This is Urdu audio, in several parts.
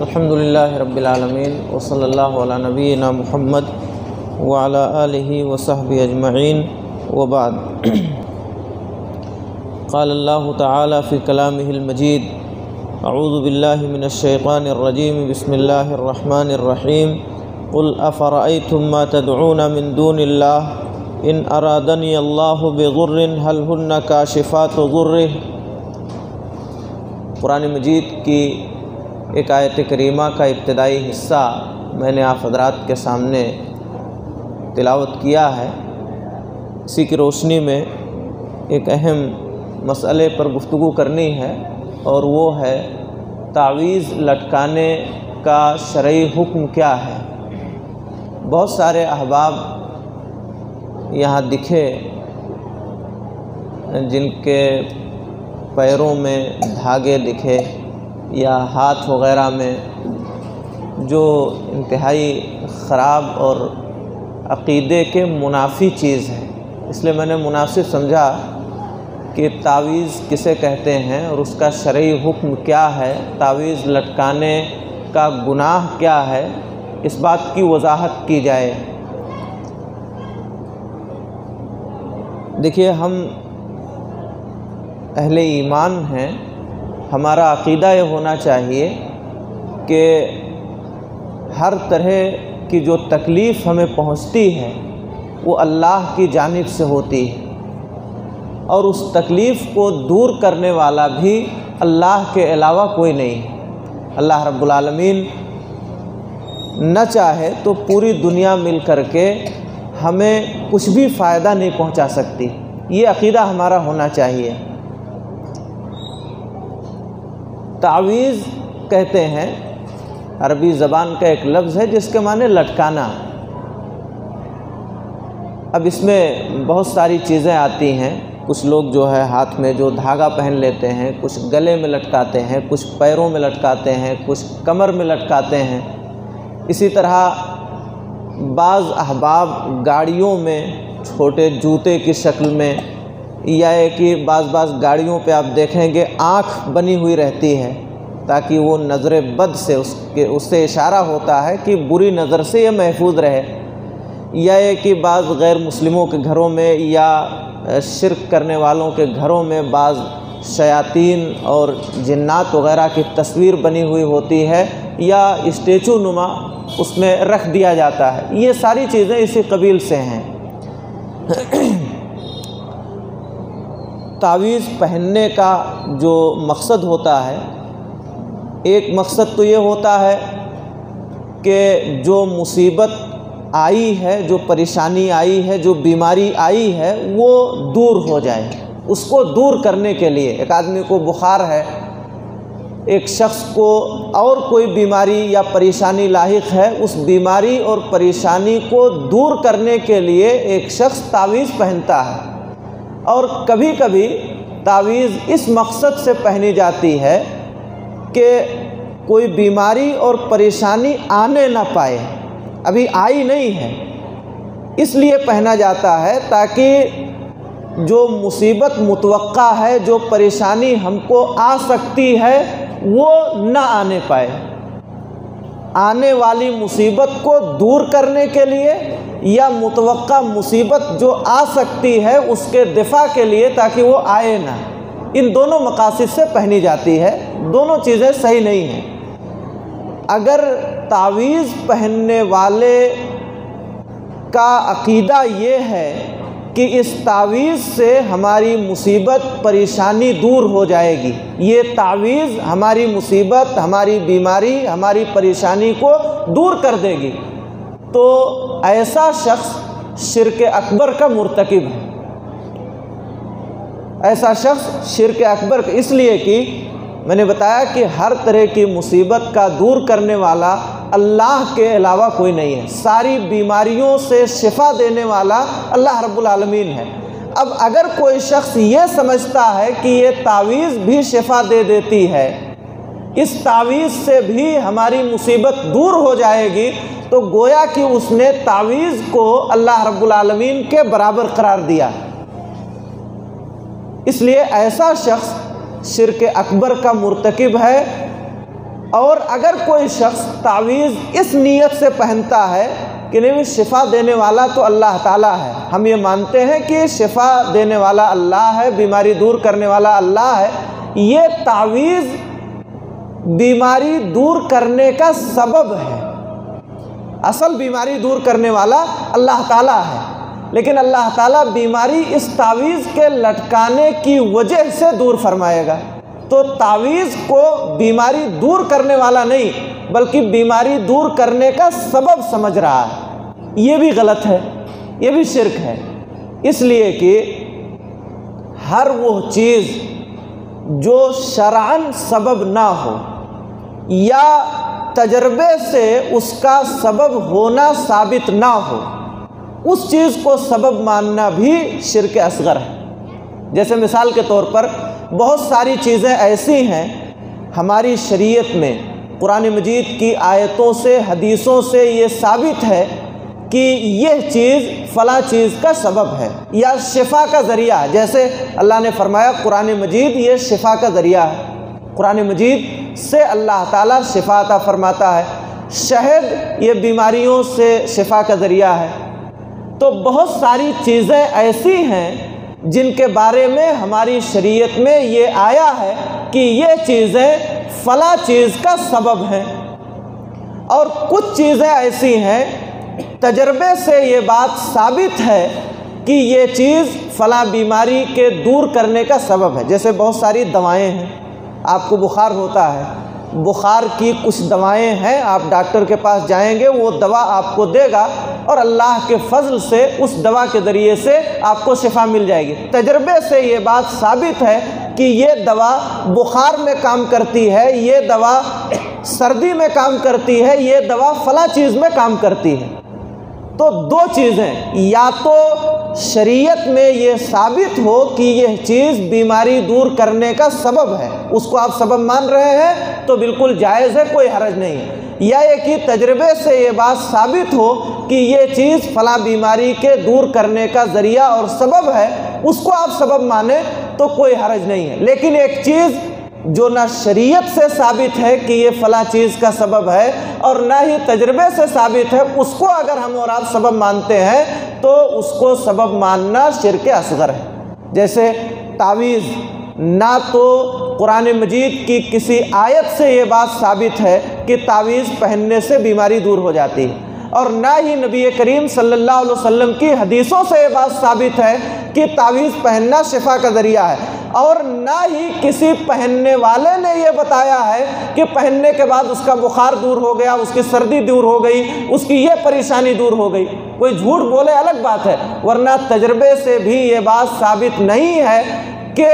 الحمدللہ رب العالمین وصلی اللہ علی نبینا محمد وعلی آلہ وصحبہ اجمعین وبعد۔ قال اللہ تعالی فی کلامہ المجید اعوذ باللہ من الشیطان الرجیم بسم اللہ الرحمن الرحیم قل افرأیتم ما تدعون من دون اللہ ان ارادنی اللہ بضر هل ہن کاشفات ضرہ۔ قرآن مجید کی ایک آیت کریمہ کا ابتدائی حصہ میں نے آپ حضرات کے سامنے تلاوت کیا ہے۔ اسی کی روشنی میں ایک اہم مسئلے پر گفتگو کرنی ہے، اور وہ ہے تعویذ لٹکانے کا شرعی حکم کیا ہے۔ بہت سارے احباب یہاں دکھے جن کے پیروں میں دھاگے دکھے یا ہاتھ وغیرہ میں، جو انتہائی خراب اور عقیدے کے منافی چیز ہے۔ اس لیے میں نے مناسب سمجھا کہ تعویذ کسے کہتے ہیں اور اس کا شرعی حکم کیا ہے، تعویذ لٹکانے کا گناہ کیا ہے، اس بات کی وضاحت کی جائے۔ دیکھیے، ہم اہل ایمان ہیں، ہمارا عقیدہ یہ ہونا چاہیے کہ ہر طرح کی جو تکلیف ہمیں پہنچتی ہے وہ اللہ کی جانب سے ہوتی ہے، اور اس تکلیف کو دور کرنے والا بھی اللہ کے علاوہ کوئی نہیں ہے۔ اللہ رب العالمین نہ چاہے تو پوری دنیا مل کر کے ہمیں کچھ بھی فائدہ نہیں پہنچا سکتی، یہ عقیدہ ہمارا ہونا چاہیے۔ تعویذ کہتے ہیں، عربی زبان کا ایک لفظ ہے جس کے معنی لٹکانا۔ اب اس میں بہت ساری چیزیں آتی ہیں۔ کچھ لوگ جو ہے ہاتھ میں جو دھاگا پہن لیتے ہیں، کچھ گلے میں لٹکاتے ہیں، کچھ پیروں میں لٹکاتے ہیں، کچھ کمر میں لٹکاتے ہیں۔ اسی طرح بعض احباب گاڑیوں میں چھوٹے جوتے کی شکل میں، یا کہ بعض گاڑیوں پہ آپ دیکھیں گے آنکھ بنی ہوئی رہتی ہے تاکہ وہ نظر بد سے اس سے اشارہ ہوتا ہے کہ بری نظر سے یہ محفوظ رہے، یا کہ بعض غیر مسلموں کے گھروں میں یا شرک کرنے والوں کے گھروں میں بعض شیاطین اور جنات وغیرہ کی تصویر بنی ہوئی ہوتی ہے، یا اسٹیچو نما اس میں رکھ دیا جاتا ہے۔ یہ ساری چیزیں اسی قبیل سے ہیں۔ تعویذ پہننے کا جو مقصد ہوتا ہے، ایک مقصد تو یہ ہوتا ہے کہ جو مصیبت آئی ہے، جو پریشانی آئی ہے، جو بیماری آئی ہے، وہ دور ہو جائے۔ اس کو دور کرنے کے لیے، ایک آدمی کو بخار ہے، ایک شخص کو اور کوئی بیماری یا پریشانی لاحق ہے، اس بیماری اور پریشانی کو دور کرنے کے لیے ایک شخص تعویذ پہنتا ہے۔ اور کبھی کبھی تعویذ اس مقصد سے پہنی جاتی ہے کہ کوئی بیماری اور پریشانی آنے نہ پائے، ابھی آئی نہیں ہے، اس لیے پہنا جاتا ہے تاکہ جو مصیبت متوقع ہے، جو پریشانی ہم کو آ سکتی ہے، وہ نہ آنے پائے۔ آنے والی مصیبت کو دور کرنے کے لیے یا متوقع مصیبت جو آ سکتی ہے اس کے دفاع کے لیے تاکہ وہ آئے نہ، ان دونوں مقاصد سے پہنی جاتی ہے۔ دونوں چیزیں صحیح نہیں ہیں۔ اگر تعویذ پہننے والے کا عقیدہ یہ ہے کہ اس تعویذ سے ہماری مصیبت پریشانی دور ہو جائے گی، یہ تعویذ ہماری مصیبت، ہماری بیماری، ہماری پریشانی کو دور کر دے گی، تو ایسا شخص شرک اکبر کا مرتکب ہے۔ ایسا شخص شرک اکبر کا، اس لیے کہ میں نے بتایا کہ ہر طرح کی مصیبت کا دور کرنے والا اللہ کے علاوہ کوئی نہیں ہے۔ ساری بیماریوں سے شفا دینے والا اللہ رب العالمین ہے۔ اب اگر کوئی شخص یہ سمجھتا ہے کہ یہ تعویذ بھی شفا دے دیتی ہے، اس تعویذ سے بھی ہماری مصیبت دور ہو جائے گی، تو گویا کہ اس نے تعویذ کو اللہ رب العالمین کے برابر قرار دیا۔ اس لیے ایسا شخص شرک اکبر کا مرتکب ہے، اور اگر کوئی شخص تعویذ اس نیت سے پہنتا ہے کہ نہیں شفا دینے والا تو اللہ تعالیٰ ہے، ہم یہ مانتے ہیں کہ شفا دینے والا اللہ ہے، بیماری دور کرنے والا اللہ ہے، یہ تعویذ بیماری دور کرنے کا سبب ہے، اصل بیماری دور کرنے والا اللہ تعالیٰ ہے، لیکن اللہ تعالیٰ بیماری اس تعویذ کے لٹکانے کی وجہ سے دور فرمائے گا۔ تو تعویذ کو بیماری دور کرنے والا نہیں بلکہ بیماری دور کرنے کا سبب سمجھ رہا ہے، یہ بھی غلط ہے، یہ بھی شرک ہے، اس لیے کہ ہر وہ چیز جو شرعاً سبب نہ ہو یا تجربے سے اس کا سبب ہونا ثابت نہ ہو، اس چیز کو سبب ماننا بھی شرک اصغر ہے۔ جیسے مثال کے طور پر بہت ساری چیزیں ایسی ہیں ہماری شریعت میں، قرآن مجید کی آیتوں سے حدیثوں سے یہ ثابت ہے کہ یہ چیز فلاں چیز کا سبب ہے یا شفا کا ذریعہ ہے۔ جیسے اللہ نے فرمایا قرآن مجید یہ شفا کا ذریعہ ہے، قرآن مجید سے اللہ تعالیٰ شفا عطا فرماتا ہے، شہد یہ بیماریوں سے شفا کا ذریعہ ہے۔ تو بہت ساری چیزیں ایسی ہیں جن کے بارے میں ہماری شریعت میں یہ آیا ہے کہ یہ چیزیں فلاں چیز کا سبب ہیں، اور کچھ چیزیں ایسی ہیں تجربے سے یہ بات ثابت ہے کہ یہ چیز فلاں بیماری کے دور کرنے کا سبب ہے۔ جیسے بہت ساری دوائیں ہیں، آپ کو بخار ہوتا ہے، بخار کی کچھ دوائیں ہیں، آپ ڈاکٹر کے پاس جائیں گے، وہ دوا آپ کو دے گا اور اللہ کے فضل سے اس دوا کے ذریعے سے آپ کو شفا مل جائے گی۔ تجربے سے یہ بات ثابت ہے کہ یہ دوا بخار میں کام کرتی ہے، یہ دوا سردی میں کام کرتی ہے، یہ دوا فلاں چیز میں کام کرتی ہے۔ تو دو چیزیں، یا تو شریعت میں یہ ثابت ہو کہ یہ چیز بیماری دور کرنے کا سبب ہے، اس کو آپ سبب مان رہے ہیں تو بالکل جائز ہے، کوئی حرج نہیں ہے، یا یہ کہ تجربے سے یہ بات ثابت ہو کہ یہ چیز فلاں بیماری کے دور کرنے کا ذریعہ اور سبب ہے، اس کو آپ سبب مانیں تو کوئی حرج نہیں ہے۔ لیکن ایک چیز جو نہ شریعت سے ثابت ہے کہ یہ فلاں چیز کا سبب ہے اور نہ ہی تجربے سے ثابت ہے، اس کو اگر ہم اور آپ سبب مانتے ہیں تو اس کو سبب ماننا شرک اصغر ہے۔ جیسے تعویذ، نہ تو قرآن مجید کی کسی آیت سے یہ بات ثابت ہے کہ تعویذ پہننے سے بیماری دور ہو جاتی ہے، اور نہ ہی نبی کریم صلی اللہ علیہ وسلم کی حدیثوں سے یہ بات ثابت ہے کہ تعویذ پہننا شفا کا ذریعہ ہے، اور نہ ہی کسی پہننے والے نے یہ بتایا ہے کہ پہننے کے بعد اس کا بخار دور ہو گیا، اس کی سردی دور ہو گئی، اس کی یہ پریشانی دور ہو گئی۔ کوئی جھوٹ بولے الگ بات ہے، ورنہ تجربے سے بھی یہ بات ثابت نہیں ہے کہ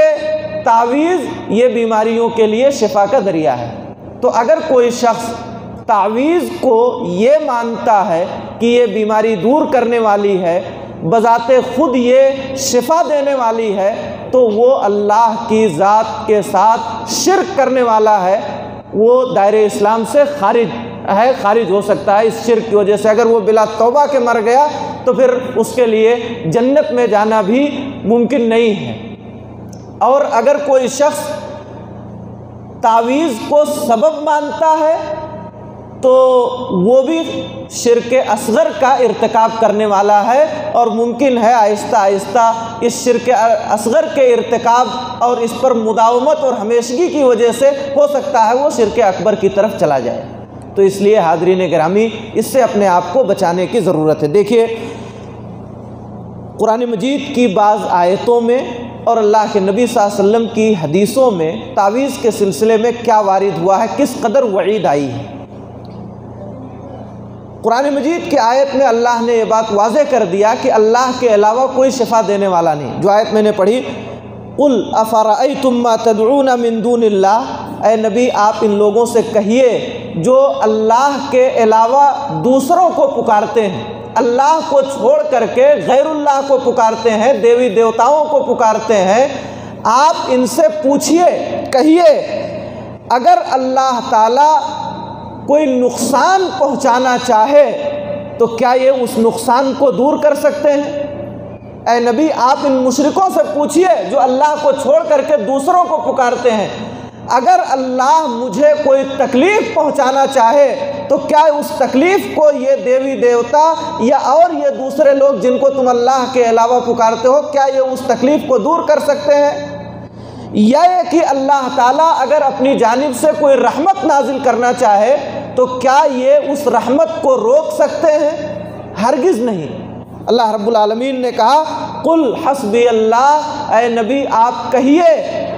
تعویذ یہ بیماریوں کے لیے شفا کا ذریعہ ہے۔ تو اگر کوئی شخص تعویذ کو یہ مانتا ہے کہ یہ بیماری دور کرنے والی ہے، بذات خود یہ شفا دینے والی ہے، تو وہ اللہ کی ذات کے ساتھ شرک کرنے والا ہے، وہ دائرہ اسلام سے خارج ہو سکتا ہے اس شرک کی وجہ سے۔ اگر وہ بلا توبہ کے مر گیا تو پھر اس کے لیے جنت میں جانا بھی ممکن نہیں ہے۔ اور اگر کوئی شخص تعویذ کو سبب مانتا ہے تو وہ بھی شرک اصغر کا ارتکاب کرنے والا ہے، اور ممکن ہے آہستہ آہستہ اس شرک اصغر کے ارتکاب اور اس پر مداومت اور ہمیشگی کی وجہ سے ہو سکتا ہے وہ شرک اکبر کی طرف چلا جائے۔ تو اس لیے حاضرین گرامی اس سے اپنے آپ کو بچانے کی ضرورت ہے۔ دیکھیے قرآن مجید کی بعض آیتوں میں اور اللہ کے نبی صلی اللہ علیہ وسلم کی حدیثوں میں تعویذ کے سلسلے میں کیا وارد ہوا ہے، کس قدر وعید آئی ہے۔ قرآن مجید کی آیت میں اللہ نے یہ بات واضح کر دیا کہ اللہ کے علاوہ کوئی شفا دینے والا نہیں۔ جو آیت میں نے پڑھی، قُلْ أَفَرَأَيْتُمْ مَا تَدْعُونَ مِن دُونِ اللَّهِ، اے نبی آپ ان لوگوں سے کہیے جو اللہ کے علاوہ دوسروں کو پکارتے ہیں، اللہ کو چھوڑ کر کے غیر اللہ کو پکارتے ہیں، دیوی دیوتاؤں کو پکارتے ہیں، آپ ان سے پوچھئے، کہیے اگر اللہ تعالیٰ کوئی نقصان پہنچانا چاہے تو کیا یہ اس نقصان کو دور کر سکتے ہیں؟ اے نبی آپ ان مشرکوں سے پوچھئے جو اللہ کو چھوڑ کر کے دوسروں کو پکارتے ہیں، اگر اللہ مجھے کوئی تکلیف پہنچانا چاہے تو کیا اس تکلیف کو یہ دیوی دیوتا یا اور یہ دوسرے لوگ جن کو تم اللہ کے علاوہ پکارتے ہو، کیا یہ اس تکلیف کو دور کر سکتے ہیں؟ یا یہ کہ اللہ تعالیٰ اگر اپنی جانب سے کوئی رحمت نازل کرنا چاہے تو کیا یہ اس رحمت کو روک سکتے ہیں؟ ہرگز نہیں۔ اللہ رب العالمین نے کہا قل حسبی اللہ، اے نبی آپ کہیے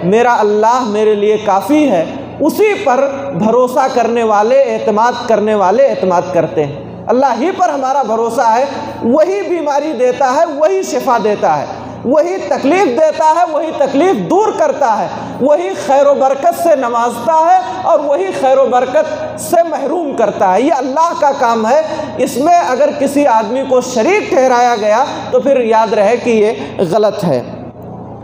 میرا اللہ میرے لیے کافی ہے، اسی پر بھروسہ کرنے والے، اعتماد کرنے والے اعتماد کرتے ہیں۔ اللہ ہی پر ہمارا بھروسہ ہے، وہی بیماری دیتا ہے، وہی شفا دیتا ہے، وہی تکلیف دیتا ہے، وہی تکلیف دور کرتا ہے، وہی خیر و برکت سے نوازتا ہے اور وہی خیر و برکت سے محروم کرتا ہے۔ یہ اللہ کا کام ہے، اس میں اگر کسی آدمی کو شریک ٹھہرایا گیا تو پھر یاد رہے کہ یہ غلط ہے۔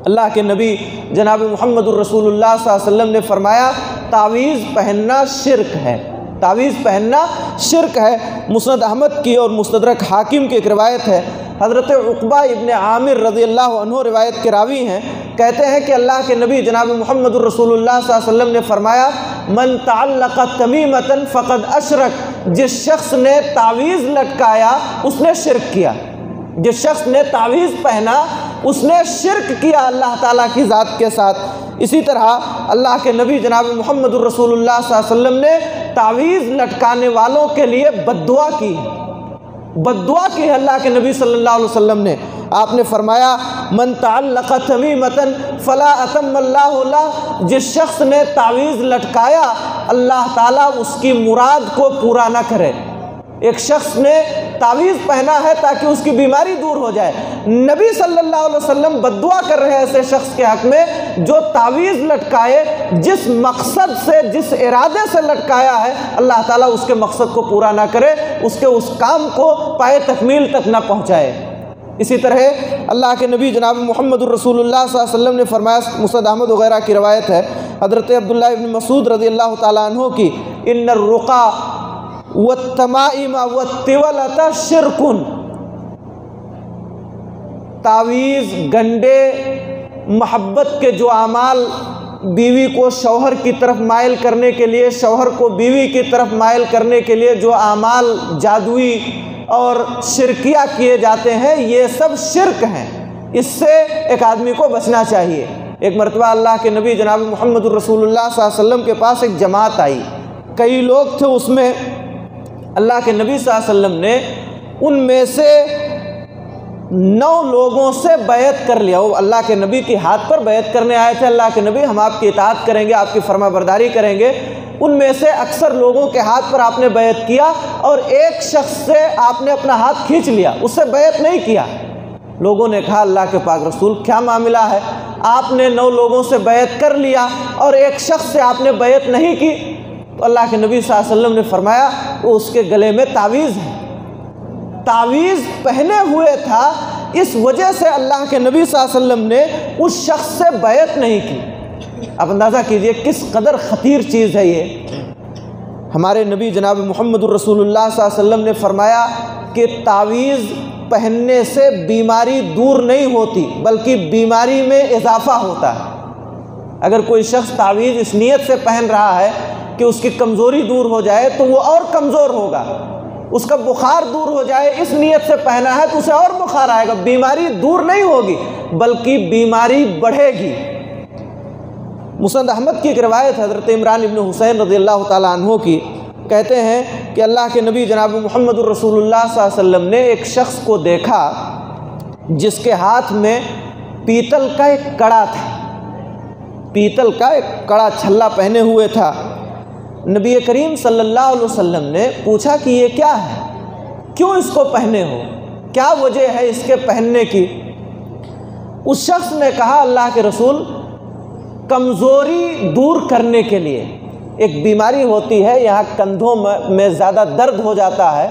اللہ کے نبی جناب محمد الرسول اللہ صلی اللہ علیہ وسلم نے فرمایا تعویذ پہننا شرک ہے، تعویذ پہننا شرک ہے۔ مسند احمد کی اور مستدرک حاکم کی ایک روایت ہے، حضرت عقبہ ابن عامر رضی اللہ عنہ روایت کے راوی ہیں، کہتے ہیں کہ اللہ کے نبی جناب محمد الرسول اللہ صلی اللہ علیہ وسلم نے فرمایا من تعلق تمیمۃ فقد اشرک، جس شخص نے تعویذ لٹکایا اس نے شرک کیا، جس شخص نے تعویذ پہنا اس نے شرک کیا اللہ تعالیٰ کی ذات کے ساتھ۔ اسی طرح اللہ کے نبی جناب محمد الرسول اللہ صلی اللہ علیہ وسلم نے تعویذ لٹکانے والوں کے لیے بد دعا کی، بد دعا کی ہے اللہ کے نبی صلی اللہ علیہ وسلم نے۔ آپ نے فرمایا من تعلق تمیمۃ فلا اتم اللہ لہ، جس شخص نے تعویذ لٹکایا اللہ تعالیٰ اس کی مراد کو پورا نہ کرے۔ ایک شخص نے تعویذ پہنا ہے تاکہ اس کی بیماری دور ہو جائے، نبی صلی اللہ علیہ وسلم بد دعا کر رہے ہیں ایسے شخص کے حق میں جو تعویذ لٹکائے، جس مقصد سے، جس ارادے سے لٹکایا ہے اللہ تعالیٰ اس کے مقصد کو پورا نہ کرے، اس کے اس کام کو پائے تکمیل تک نہ پہنچائے۔ اسی طرح اللہ کے نبی جناب محمد الرسول اللہ صلی اللہ علیہ وسلم نے فرمایا، مسند احمد وغیرہ کی روایت ہے حضرت عبداللہ ابن مسعود رضی اللہ تعالیٰ عنہ کی، ان الرقا والتمائم والتولۃ شرک، تعویذ، گنڈے، محبت کے جو اعمال، بیوی کو شوہر کی طرف مائل کرنے کے لیے، شوہر کو بیوی کی طرف مائل کرنے کے لیے جو اعمال جادوئی اور شرکیہ کیے جاتے ہیں، یہ سب شرک ہیں، اس سے ایک آدمی کو بچنا چاہیے۔ ایک مرتبہ اللہ کے نبی جناب محمد الرسول اللہ صلی اللہ علیہ وسلم کے پاس ایک جماعت آئی، کئی لوگ تھے اس میں، اللہ کے نبی صلی اللہ علیہ وسلم نے ان میں سے 9 لوگوں سے بیعت کر لیا۔ وہ اللہ کے نبی کے ہاتھ پر بیعت کرنے آئے تھے، اللہ کے نبی ہم آپ کی اطاعت کریں گے، آپ کی فرما برداری کریں گے۔ ان میں سے اکثر لوگوں کے ہاتھ پر آپ نے بیعت کیا اور ایک شخص سے آپ نے اپنا ہاتھ کھینچ لیا، اس سے بیعت نہیں کیا۔ لوگوں نے کہا اللہ کے پاک رسول کیا معاملہ ہے، آپ نے 9 لوگوں سے بیعت کر لیا اور ایک شخص سے آپ نے بیعت نہیں کی؟ تو اللہ کے نبی صلی اللہ علیہ وسلم نے فرمایا وہ اس کے گلے میں تعویذ ہے، تعویذ پہنے ہوئے تھا، اس وجہ سے اللہ کے نبی صلی اللہ علیہ وسلم نے اس شخص سے بیعت نہیں کی۔ آپ اندازہ کیجئے کس قدر خطیر چیز ہے یہ۔ ہمارے نبی جناب محمد الرسول اللہ صلی اللہ علیہ وسلم نے فرمایا کہ تعویذ پہننے سے بیماری دور نہیں ہوتی بلکہ بیماری میں اضافہ ہوتا ہے۔ اگر کوئی شخص تعویذ اس نیت سے پہن رہا ہے کہ اس کی کمزوری دور ہو جائے تو وہ اور کمزور ہوگا، اس کا بخار دور ہو جائے اس نیت سے پہنا ہے تو اسے اور بخار آئے گا، بیماری دور نہیں ہوگی بلکہ بیماری بڑھے گی۔ مسند احمد کی ایک روایت حضرت عمران ابن حسین رضی اللہ تعالیٰ عنہ کی، کہتے ہیں کہ اللہ کے نبی جناب محمد الرسول اللہ صلی اللہ علیہ وسلم نے ایک شخص کو دیکھا جس کے ہاتھ میں پیتل کا ایک کڑا تھا، پیتل کا ایک کڑا چھلا پہنے ہوئے تھا۔ نبی کریم صلی اللہ علیہ وسلم نے پوچھا کہ یہ کیا ہے، کیوں اس کو پہنے ہو، کیا وجہ ہے اس کے پہننے کی؟ اس شخص نے کہا اللہ کے رسول کمزوری دور کرنے کے لیے، ایک بیماری ہوتی ہے یہاں کندھوں میں زیادہ درد ہو جاتا ہے،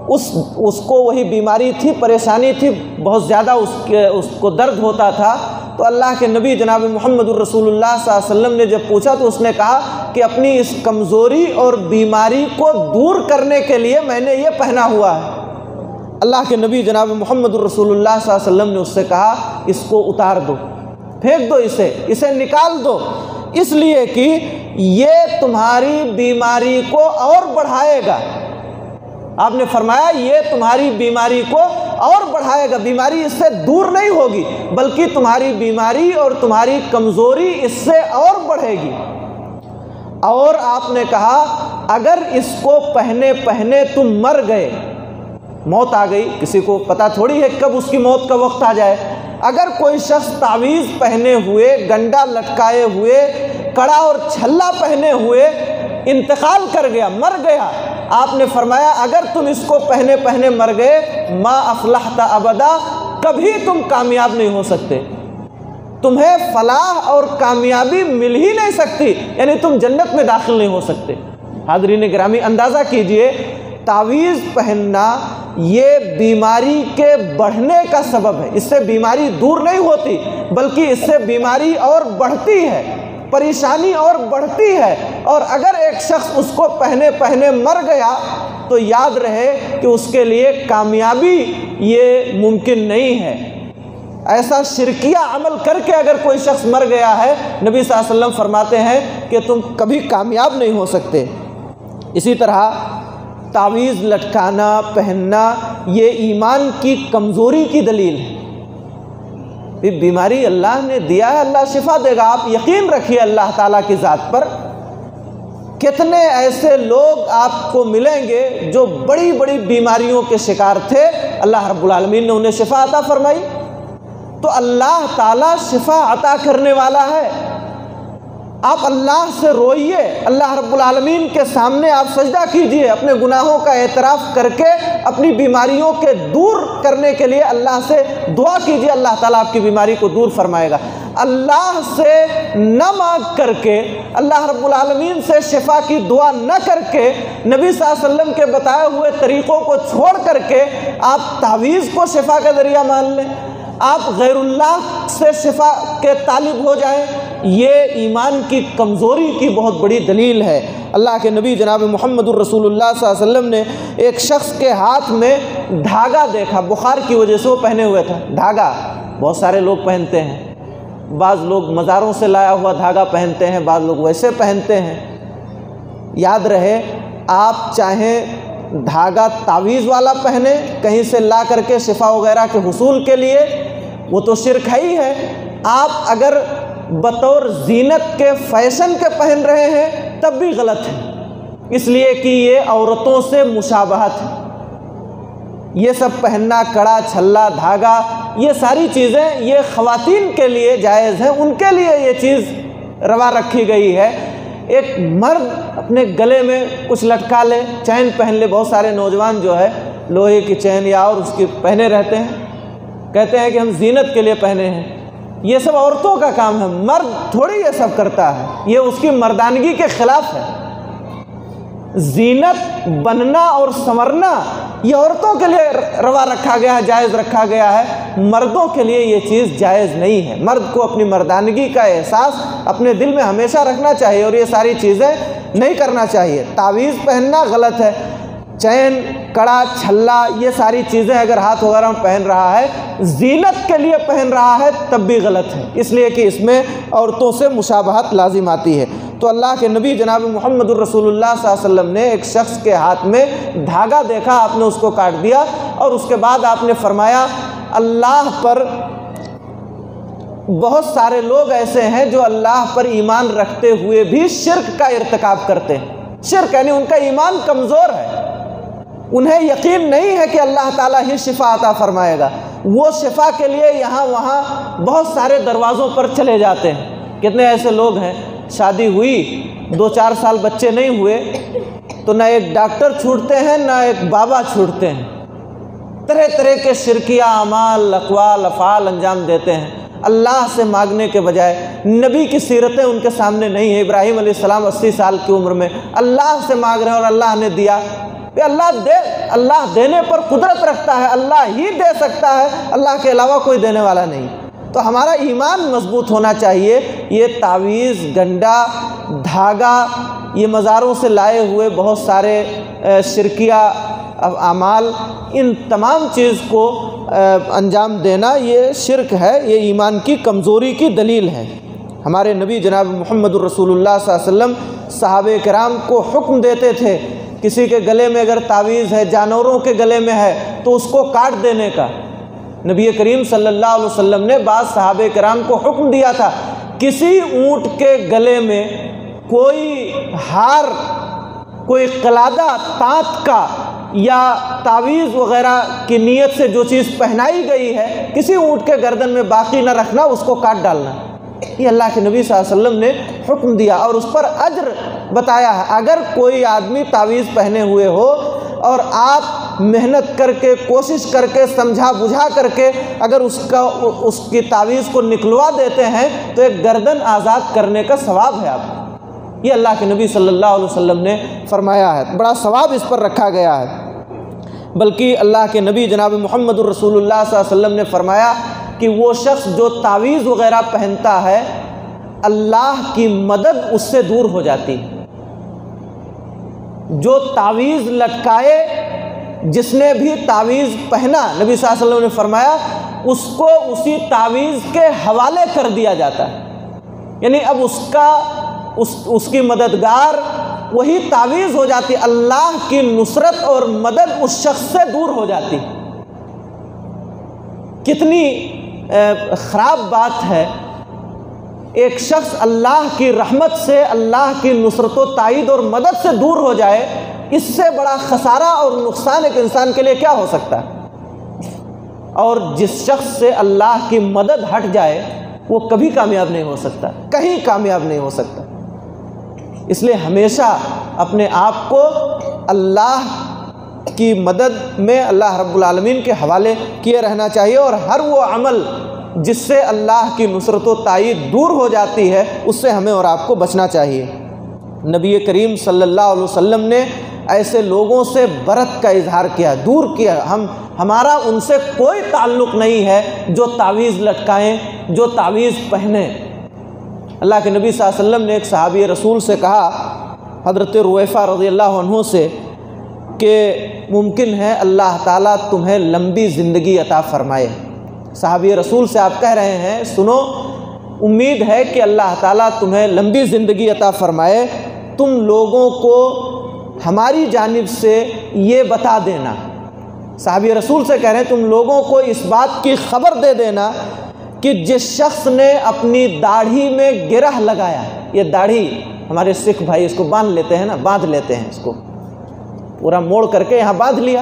اس کو وہی بیماری تھی، پریشانی تھی، بہت زیادہ اس کو درد ہوتا تھا۔ تو اللہ کے نبی جناب محمد الرسول اللہ صلی اللہ علیہ وسلم نے جب پوچھا تو اس نے کہا کہ اپنی اس کمزوری اور بیماری کو دور کرنے کے لیے میں نے یہ پہنا ہوا ہے۔ اللہ کے نبی جناب محمد الرسول اللہ صلی اللہ علیہ وسلم نے اس سے کہا اس کو اتار دو، پھینک دو، اسے نکال دو، اس لیے کہ یہ تمہاری بیماری کو اور بڑھائے گا۔ آپ نے فرمایا یہ تمہاری بیماری کو اور بڑھائے گا، بیماری اس سے دور نہیں ہوگی بلکہ تمہاری بیماری اور تمہاری کمزوری اس سے اور بڑھے گی۔ اور آپ نے کہا اگر اس کو پہنے پہنے تم مر گئے، موت آ گئی، کسی کو پتہ تھوڑی ہے کب اس کی موت کا وقت آ جائے، اگر کوئی شخص تعویذ پہنے ہوئے، گنڈا لٹکائے ہوئے، کڑا اور چھلا پہنے ہوئے انتقال کر گیا، مر گیا، آپ نے فرمایا اگر تم اس کو پہنے پہنے مر گئے ما افلحت ابدا، کبھی تم کامیاب نہیں ہو سکتے، تمہیں فلاح اور کامیابی مل ہی نہیں سکتی، یعنی تم جنت میں داخل نہیں ہو سکتے۔ حاضرین گرامی اندازہ کیجئے، تعویذ پہننا یہ بیماری کے بڑھنے کا سبب ہے، اس سے بیماری دور نہیں ہوتی بلکہ اس سے بیماری اور بڑھتی ہے، پریشانی اور بڑھتی ہے، اور اگر ایک شخص اس کو پہنے پہنے مر گیا تو یاد رہے کہ اس کے لیے کامیابی یہ ممکن نہیں ہے۔ ایسا شرکیہ عمل کر کے اگر کوئی شخص مر گیا ہے، نبی صلی اللہ علیہ وسلم فرماتے ہیں کہ تم کبھی کامیاب نہیں ہو سکتے۔ اسی طرح تعویذ لٹکانا، پہننا یہ ایمان کی کمزوری کی دلیل ہے۔ بیماری اللہ نے دیا ہے، اللہ شفا دے گا، آپ یقین رکھیے اللہ تعالیٰ کی ذات پر۔ کتنے ایسے لوگ آپ کو ملیں گے جو بڑی بڑی بیماریوں کے شکار تھے، اللہ رب العالمین نے انہیں شفا عطا فرمائی۔ تو اللہ تعالیٰ شفا عطا کرنے والا ہے۔ آپ اللہ سے روئیے، اللہ رب العالمین کے سامنے آپ سجدہ کیجئے، اپنے گناہوں کا اعتراف کر کے اپنی بیماریوں کے دور کرنے کے لیے اللہ سے دعا کیجئے، اللہ تعالیٰ آپ کی بیماری کو دور فرمائے گا۔ اللہ سے نہ مانگ کر کے، اللہ رب العالمین سے شفا کی دعا نہ کر کے، نبی صلی اللہ علیہ وسلم کے بتائے ہوئے طریقوں کو چھوڑ کر کے آپ تعویذ کو شفا کا ذریعہ مان لیں، آپ غیر اللہ سے شفا کے طالب ہو جائیں، یہ ایمان کی کمزوری کی بہت بڑی دلیل ہے۔ اللہ کے نبی جناب محمد الرسول اللہ صلی اللہ علیہ وسلم نے ایک شخص کے ہاتھ میں دھاگا دیکھا، بخار کی وجہ سے وہ پہنے ہوئے تھا دھاگا، بہت سارے لوگ پہنتے ہیں، بعض لوگ مزاروں سے لایا ہوا دھاگا پہنتے ہیں، بعض لوگ ویسے پہنتے ہیں۔ یاد رہے آپ چاہیں دھاگا تعویذ والا پہنے کہیں سے لا کر کے شفا وغیرہ کے حصول کے لیے، وہ تو شرک ہی ہے۔ آپ اگر بطور زینت کے فیشن کے پہن رہے ہیں تب بھی غلط ہے، اس لیے کہ یہ عورتوں سے مشابہت ہے۔ یہ سب پہننا، کڑا چھلا دھاگا، یہ ساری چیزیں یہ خواتین کے لیے جائز ہیں، ان کے لیے یہ چیز روا رکھی گئی ہے۔ ایک مرد اپنے گلے میں کچھ لٹکا لے، چین پہن لے، بہت سارے نوجوان جو ہے لوہے کی چین یا اور اس کی پہنے رہتے ہیں، کہتے ہیں کہ ہم زینت کے لیے پہنے ہیں۔ یہ سب عورتوں کا کام ہے، مرد تھوڑی یہ سب کرتا ہے، یہ اس کی مردانگی کے خلاف ہے۔ زینت بننا اور سنورنا یہ عورتوں کے لیے روا رکھا گیا ہے، جائز رکھا گیا ہے، مردوں کے لیے یہ چیز جائز نہیں ہے۔ مرد کو اپنی مردانگی کا احساس اپنے دل میں ہمیشہ رکھنا چاہیے اور یہ ساری چیزیں نہیں کرنا چاہیے۔ تعویذ پہننا غلط ہے، چین، کڑا، چھلا، یہ ساری چیزیں اگر ہاتھ وغیرہ میں پہن رہا ہے، زینت کے لیے پہن رہا ہے تب بھی غلط ہے، اس لیے کہ اس میں عورتوں سے مشابہت لازم آتی ہے۔ تو اللہ کے نبی جناب محمد الرسول اللہ صلی اللہ علیہ وسلم نے ایک شخص کے ہاتھ میں دھاگا دیکھا، آپ نے اس کو کاٹ دیا، اور اس کے بعد آپ نے فرمایا اللہ پر بہت سارے لوگ ایسے ہیں جو اللہ پر ایمان رکھتے ہوئے بھی شرک کا ارتکاب کرتے ہیں۔ شرک یعنی ان کا ایمان کمزور ہے، انہیں یقین نہیں ہے کہ اللہ تعالیٰ ہی شفا عطا فرمائے گا، وہ شفا کے لیے یہاں وہاں بہت سارے دروازوں پر چلے جاتے ہیں۔ کتنے ایسے لوگ ہیں، شادی ہوئی 2-4 سال بچے نہیں ہوئے تو نہ ایک ڈاکٹر چھوٹتے ہیں نہ ایک بابا چھوٹتے ہیں، طرح طرح کے شرکیہ اعمال، اقوال، افعال انجام دیتے ہیں۔ اللہ سے مانگنے کے بجائے، نبی کی سیرتیں ان کے سامنے نہیں ہیں۔ ابراہیم علیہ السلام 80 سال کی عمر میں اللہ سے مانگ رہے ہیں اور اللہ نے دیا۔ اللہ دینے پر قدرت رکھتا ہے، اللہ ہی دے سکتا ہے، اللہ کے علاوہ کوئی دینے والا نہیں۔ تو ہمارا ایمان مضبوط ہونا چاہیے۔ یہ تعویذ، گنڈا، دھاگا، یہ مزاروں سے لائے ہوئے بہت سارے شرکیہ اعمال، ان تمام چیز کو انجام دینا یہ شرک ہے، یہ ایمان کی کمزوری کی دلیل ہے۔ ہمارے نبی جناب محمد الرسول اللہ صلی اللہ علیہ وسلم صحابہ کرام کو حکم دیتے تھے کسی کے گلے میں اگر تعویذ ہے، جانوروں کے گلے میں ہے تو اس کو کاٹ دینے کا۔ نبی کریم صلی اللہ علیہ وسلم نے بعض صحابہ کرام کو حکم دیا تھا کسی اونٹ کے گلے میں کوئی ہار، کوئی قلادہ تانت کا یا تعویذ وغیرہ کی نیت سے جو چیز پہنائی گئی ہے کسی اونٹ کے گردن میں باقی نہ رکھنا، اس کو کاٹ ڈالنا۔ یہ اللہ کے نبی صلی اللہ علیہ وسلم نے حکم دیا اور اس پر اجر بتایا ہے۔ اگر کوئی آدمی تعویذ پہنے ہوئے ہو اور آپ محنت کر کے، کوشش کر کے، سمجھا بجھا کر کے اگر اس کی تعویذ کو نکلوا دیتے ہیں تو ایک گردن آزاد کرنے کا ثواب ہے آپ کو۔ یہ اللہ کے نبی صلی اللہ علیہ وسلم نے فرمایا ہے، بڑا ثواب اس پر رکھا گیا ہے۔ بلکہ اللہ کے نبی جناب محمد الرسول اللہ صلی اللہ علیہ وسلم نے فرمایا کہ وہ شخص جو تعویذ وغیرہ پہنتا ہے اللہ کی مدد اس سے دور ہو جاتی ہے۔ جو تعویذ لٹکائے، جس نے بھی تعویذ پہنا، نبی صلی اللہ علیہ وسلم نے فرمایا اس کو اسی تعویذ کے حوالے کر دیا جاتا ہے، یعنی اب اس کی مددگار وہی تعویذ ہو جاتی، اللہ کی نصرت اور مدد اس شخص سے دور ہو جاتی۔ کتنی خراب بات ہے ایک شخص اللہ کی رحمت سے، اللہ کی نصرت و تائید اور مدد سے دور ہو جائے۔ اس سے بڑا خسارہ اور نقصان ایک انسان کے لیے کیا ہو سکتا ہے؟ اور جس شخص سے اللہ کی مدد ہٹ جائے وہ کبھی کامیاب نہیں ہو سکتا، کہیں کامیاب نہیں ہو سکتا۔ اس لیے ہمیشہ اپنے آپ کو اللہ کی مدد میں اللہ رب العالمین کے حوالے کیے رہنا چاہیے، اور ہر وہ عمل جس سے اللہ کی نصرت و تائید دور ہو جاتی ہے اس سے ہمیں اور آپ کو بچنا چاہیے۔ نبی کریم صلی اللہ علیہ وسلم نے ایسے لوگوں سے برت کا اظہار کیا، دور کیا، ہمارا ان سے کوئی تعلق نہیں ہے جو تعویذ لٹکائیں، جو تعویذ پہنیں۔ اللہ کے نبی صلی اللہ علیہ وسلم نے ایک صحابی رسول سے کہا، حضرت رویفہ رضی اللہ عنہ سے، کہ ممکن ہے اللہ تعالیٰ تمہیں لمبی زندگی عطا فرمائے۔ صحابی رسول سے آپ کہہ رہے ہیں سنو، امید ہے کہ اللہ تعالیٰ تمہیں لمبی زندگی عطا فرمائے، تم لوگوں کو ہماری جانب سے یہ بتا دینا۔ صحابی رسول سے کہہ رہے ہیں تم لوگوں کو اس بات کی خبر دے دینا کہ جس شخص نے اپنی داڑھی میں گرہ لگایا، یہ داڑھی ہمارے سکھ بھائی اس کو باندھ لیتے ہیں نا، باندھ لیتے ہیں، اس کو پورا موڑ کر کے یہاں باندھ لیا،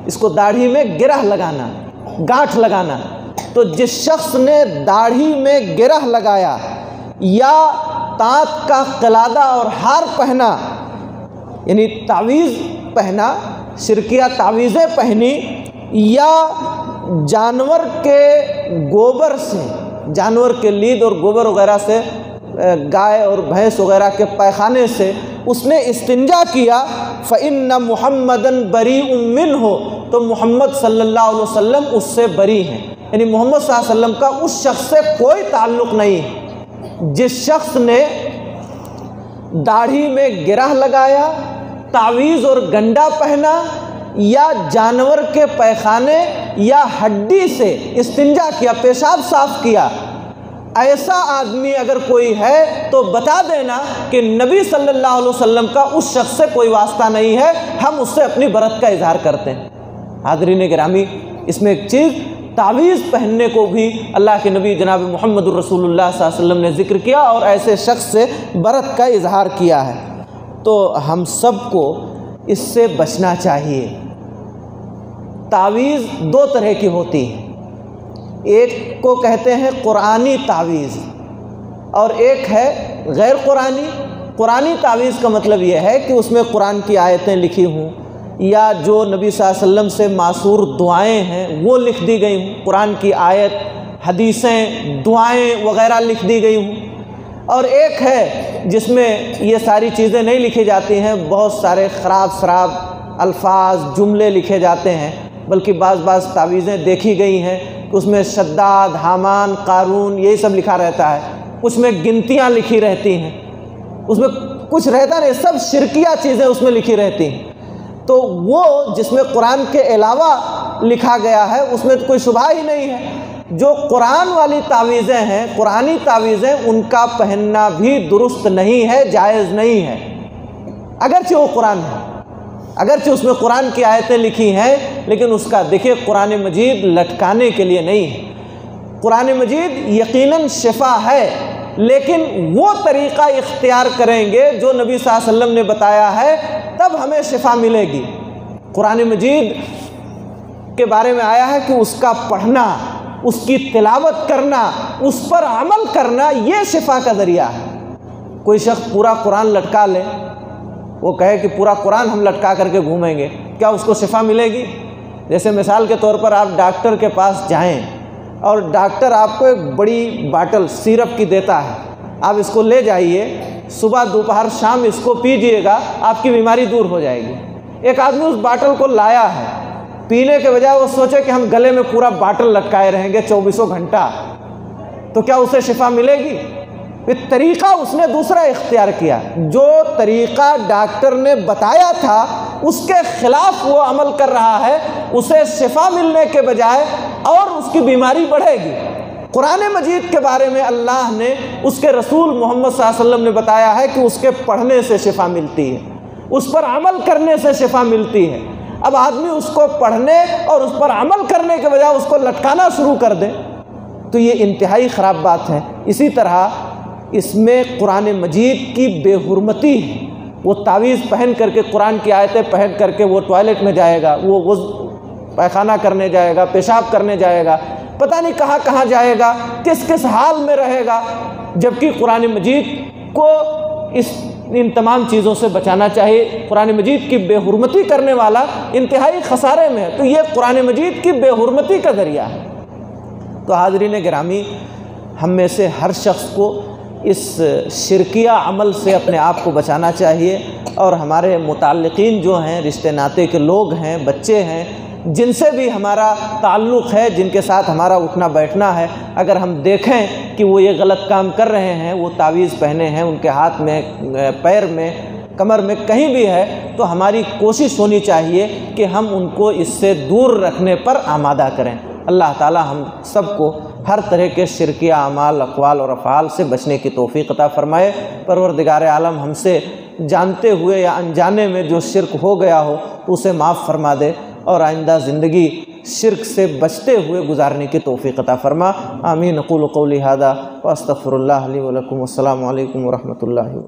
اس کو داڑھی میں گرہ لگانا، گانٹھ لگانا۔ تو جس شخص نے داڑھی میں گرہ لگایا یا تانت کا قلادہ اور ہار پہنا، یعنی تعویذ پہنا، شرکیہ تعویذیں پہنی، یا جانور کے گوبر سے، جانور کے لید اور گوبر وغیرہ سے، گائے اور بھینس وغیرہ کے پیخانے سے اس نے استنجا کیا، فَإِنَّ مُحَمَّدًا بَرِيءٌ مِّنْهُ، تو محمد صلی اللہ علیہ وسلم اس سے بری ہیں، یعنی محمد صلی اللہ علیہ وسلم کا اس شخص سے کوئی تعلق نہیں ہے۔ جس شخص نے داڑھی میں گرہ لگایا، تعویذ اور گنڈا پہنا، یا جانور کے پیخانے یا ہڈی سے استنجا کیا، پیشاب صاف کیا، ایسا آدمی اگر کوئی ہے تو بتا دینا کہ نبی صلی اللہ علیہ وسلم کا اس شخص سے کوئی واسطہ نہیں ہے، ہم اس سے اپنی برت کا اظہار کرتے ہیں۔ حاضرین گرامی، اس میں ایک چیز تعویذ پہننے کو بھی اللہ کے نبی جناب محمد الرسول اللہ صلی اللہ علیہ وسلم نے ذکر کیا اور ایسے شخص سے برت کا اظہار کیا ہے۔ تو ہم سب کو اس سے بچنا چاہیے۔ تعویذ دو طرح کی ہوتی ہے، ایک کو کہتے ہیں قرآنی تعویذ اور ایک ہے غیر قرآنی۔ قرآنی تعویذ کا مطلب یہ ہے کہ اس میں قرآن کی آیتیں لکھی ہوں یا جو نبی صلی اللہ علیہ وسلم سے ماثور دعائیں ہیں وہ لکھ دی گئی ہوں، قرآن کی آیت، حدیثیں، دعائیں وغیرہ لکھ دی گئی ہوں۔ اور ایک ہے جس میں یہ ساری چیزیں نہیں لکھی جاتی ہیں، بہت سارے خراب سراب الفاظ، جملے لکھے جاتے ہیں، بلکہ بعض تعویذیں دیکھی گئی ہیں کہ اس میں شداد، حامان، قارون یہی سب لکھا رہتا ہے، اس میں گنتیاں لکھی رہتی ہیں، اس میں کچھ رہتا نہیں، سب شرکیہ چیزیں اس میں لکھی رہتی ہیں۔ تو وہ جس میں قرآن کے علاوہ لکھا گیا ہے اس میں تو کوئی شبہ ہی نہیں ہے، جو قرآن والی تعویذیں ہیں، قرآنی تعویذیں، ان کا پہننا بھی درست نہیں ہے، جائز نہیں ہے، اگرچہ وہ قرآن ہے، اگرچہ اس میں قرآن کی آیتیں لکھی ہیں، لیکن اس کا دیکھیے قرآن مجید لٹکانے کے لیے نہیں ہے۔ قرآن مجید یقیناً شفا ہے، لیکن وہ طریقہ اختیار کریں گے جو نبی صلی اللہ علیہ وسلم نے بتایا ہے، تب ہمیں شفا ملے گی۔ قرآن مجید کے بارے میں آیا ہے کہ اس کا پڑھنا، اس کی تلاوت کرنا، اس پر عمل کرنا، یہ شفا کا ذریعہ ہے۔ کوئی شخص پورا قرآن لٹکا لے، وہ کہے کہ پورا قرآن ہم لٹکا کر کے گھومیں گے، کیا اس کو شفا ملے گی؟ جیسے مثال کے طور پر آپ ڈاکٹر کے پاس جائیں اور ڈاکٹر آپ کو ایک بڑی باٹل سیرپ کی دیتا ہے، آپ اس کو لے جائیے، صبح دوپہر شام اس کو پیجئے گا، آپ کی بیماری دور ہو جائے گی۔ ایک آدمی اس باٹل کو لایا ہے، پینے کے بجائے وہ سوچے کہ ہم گلے میں پورا باٹل لٹکائے رہیں گے 24 گھنٹہ، تو کیا اسے شفا ملے گی؟ یہ طریقہ اس نے دوسرا اختیار کیا، جو طریقہ ڈاکٹر نے بتایا تھا اس کے خلاف وہ عمل کر رہا ہے، اسے شفا ملنے کے بجائے اور اس کی بیماری بڑھے گی۔ قرآن مجید کے بارے میں اللہ نے، اس کے رسول محمد صلی اللہ علیہ وسلم نے بتایا ہے کہ اس کے پڑھنے سے شفا ملتی ہے، اس پر عمل کرنے سے شفا ملتی ہے۔ اب آدمی اس کو پڑھنے اور اس پر عمل کرنے کے بجائے اس کو لٹکانا شروع کر دے تو یہ انتہائی خراب بات ہے۔ اسی طرح اس میں قرآن مجید کی بے حرمتی ہے۔ وہ تعویذ پہن کر کے، قرآن کی آیتیں پہن کر کے وہ ٹوائلٹ میں جائے گا، وہ پیخانہ کرنے جائے گا، پیشاب کرنے جائے گا، پتہ نہیں کہاں کہاں جائے گا، کس کس حال میں رہے گا، جبکہ قرآن مجید کو ان تمام چیزوں سے بچانا چاہیے۔ قرآن مجید کی بے حرمتی کرنے والا انتہائی خسارے میں ہے، تو یہ قرآن مجید کی بے حرمتی کا ذریعہ ہے۔ تو حاضرین گرامی، ہم میں سے ہر شخص کو اس شرکیہ عمل سے اپنے آپ کو بچانا چاہیے، اور ہمارے متعلقین جو ہیں، رشتہ ناتے کے لوگ ہیں، بچے ہیں، جن سے بھی ہمارا تعلق ہے، جن کے ساتھ ہمارا اٹھنا بیٹھنا ہے، اگر ہم دیکھیں کہ وہ یہ غلط کام کر رہے ہیں، وہ تعویذ پہنے ہیں، ان کے ہاتھ میں، پیر میں، کمر میں کہیں بھی ہے، تو ہماری کوشش ہونی چاہیے کہ ہم ان کو اس سے دور رکھنے پر آمادہ کریں۔ اللہ تعالی ہم سب کو ہر طرح کے شرکیہ اعمال، اقوال اور افعال سے بچنے کی توفیق عطا فرمائے۔ پروردگار عالم ہم سے جانتے ہوئے یا انجانے میں جو شرک ہو گیا ہو تو اسے معاف فرما دے، اور آئندہ زندگی شرک سے بچتے ہوئے گزارنے کی توفیق عطا فرما۔ آمین۔ اقول قولی ھذا واستغفر اللہ لی ولکم۔ السلام علیکم ورحمۃ اللہ۔